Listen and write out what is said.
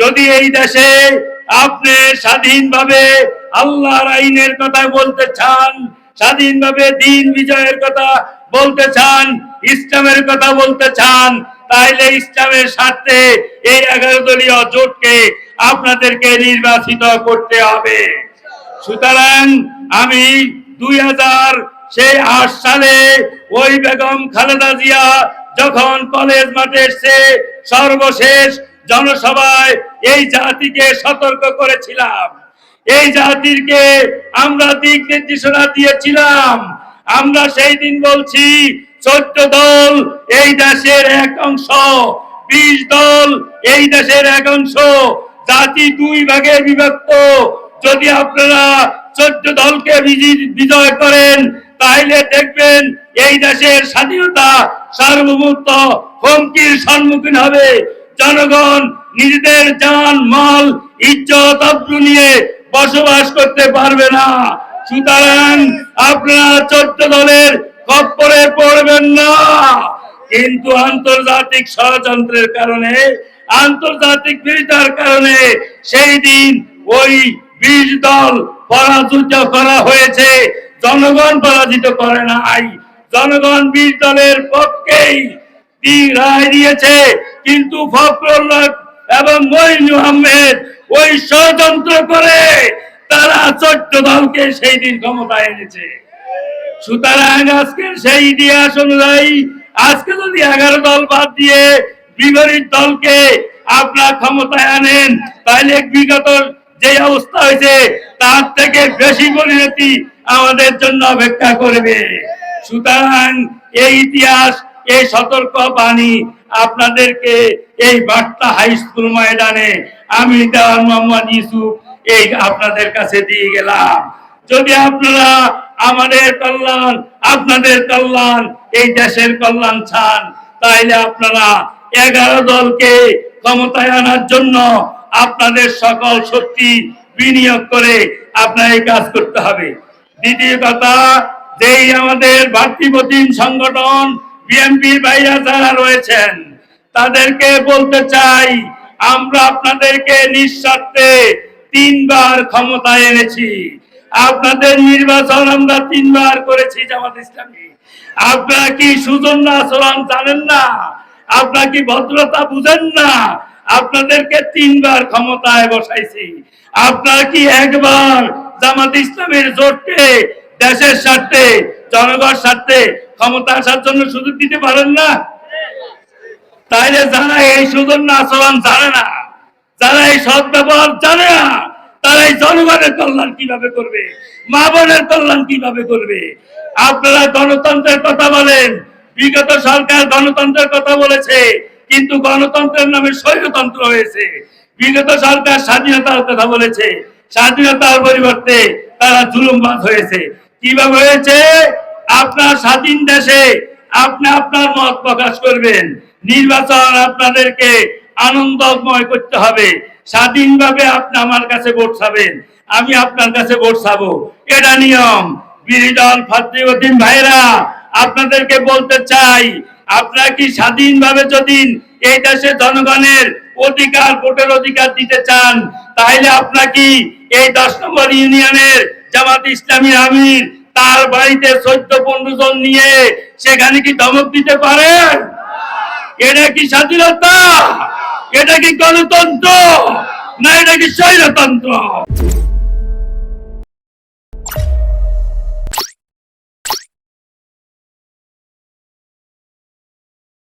যদি এই দেশে আপনি স্বাধীনভাবে আল্লাহর আইনের কথা বলতে চান, স্বাধীনভাবে দিন বিজয়ের কথা বলতে চান, ইসলামের কথা বলতে চান, তাইলে ইসলামের স্বার্থে এই 11 দলীয় জোটকে আপনাদেরকে নির্বাচিত করতে হবে। সুতরাং আমি 2008 সালে ওই বেগম খালেদা জিয়া যখন কলেজ মাঠে এসে সর্বশেষ জনসভায় এই জাতিকে সতর্ক করেছিলাম, এই জাতিকে আমরা দিক নির্দেশনা দিয়েছিলাম। আমরা সেই দিন বলছি 14 দল এই দেশের এক অংশ, 20 দল এই দেশের এক অংশ, জাতি 2 ভাগে বিভক্ত। যদি আপনারা 14 দলকে বিজয় করেন তাহলে দেখবেন এই দেশের স্বাধীনতা সার্বভৌমত্ব হুমকির সম্মুখীন হবে। জনগণ নিজেদের জান মাল ইজ্জত আবরু নিয়ে বসবাস করতে পারবে না। সুতরাং আপনারা 14 দলের খপ্পরে পড়বেন না। কিন্তু আন্তর্জাতিক ষড়যন্ত্রের কারণে, আন্তর্জাতিক বিরোধিতার কারণে সেই দিন ওই 20 দল পরাজিত করা হয়েছে, জনগণ পরাজিত করে নাই। জনগণ 20 দলের পক্ষেই রায় দিয়েছে। কিন্তু ফখরুল্লাহ এবং মঈনুল আহমেদ ওই ষড়যন্ত্র করে তারা 14 দলকে সেই দিন ক্ষমতায় এনেছে। সুতরাং আজকে সেই ইতিহাস অনুযায়ী আজকে যদি 11 দল বাদ দিয়ে বিপরীত দলকে আপনার ক্ষমতায় আনেন তাহলে বিগত যে অবস্থা হয়েছে তার থেকে বেশি পরিণতি আমাদের জন্য অপেক্ষা করবে। সুতরাং এই ইতিহাস, এই সতর্ক বাণী আপনাদেরকে এই বার্তা হাই স্কুল ময়দানে আমি দেওয়ান মোহাম্মদ ইউসুফ এই আপনাদের কাছে দিয়ে গেলাম। যদি আপনারা আমাদের কল্যাণ, আপনাদের কল্যাণ, এই দেশের কল্যাণ চান তাহলে আপনারা 11 দলকে ক্ষমতায় আনার জন্য আপনাদের সকল শক্তি বিনিয়োগ করে আপনার এই কাজ করতে হবে। দ্বিতীয় কথা, যেই আমাদের ভাতৃপ্রতিম সংগঠন বিএনপির বাইরে যারা রয়েছেন তাদেরকে বলতে চাই, আমরা আপনাদেরকে নিঃস্বার্থে 3 বার ক্ষমতায় এনেছি। আপনাদের নির্বাচন আমরা 3 বার করেছি জামাত ইসলামী। আপনারা কি সুজন্য আচরণ জানেন না? আপনারা কি ভদ্রতা বুঝেন না? আপনাদেরকে 3 বার ক্ষমতায় বসাইছি। আপনারা কি একবার জামাত ইসলামের জোটকে দেশের স্বার্থে, জনগণের স্বার্থে ক্ষমতা আসার জন্য সুযোগ দিতে পারেন না? তাইলে যারা এই সুজন্য আচরণ জানে না, যারা এই সৎ ব্যবহার জানে না, তারা এই জনগণের কল্যাণ কিভাবে করবে, মা বোনের কল্যাণ কিভাবে করবে? আপনারা গণতন্ত্রের কথা বলেন, বিগত সরকার গণতন্ত্রের কথা বলেছে, কিন্তু গণতন্ত্রের নামে স্বৈরতন্ত্র হয়েছে। বিগত সরকার স্বাধীনতার কথা বলেছে, স্বাধীনতার পরিবর্তে তারা জুলুমবাজ হয়েছে। কিভাবে হয়েছে? আপনার স্বাধীন দেশে আপনি আপনার মত প্রকাশ করবেন, নির্বাচন আপনাদেরকে আনন্দময় করতে হবে। স্বাধীনভাবে আপনি আমার কাছে ভোট চাবেন, আমি আপনার কাছে ভোট চাবো, এটা নিয়ম। বিরোধী দল ভাতৃপ্রতিম ভাইরা আপনাদেরকে বলতে চাই, আপনারা কি স্বাধীনভাবে যদি এই দেশে জনগণের অধিকার, ভোটের অধিকার দিতে চান তাহলে আপনারা কি এই 10 নম্বর ইউনিয়নের জামাত ইসলামী আমির তার বাড়িতে 14-15 জন নিয়ে সেখানে কি ধমক দিতে পারেন? এটা কি স্বাধীনতা? এটা কি গণতন্ত্র? না এটা কি স্বৈরতন্ত্র?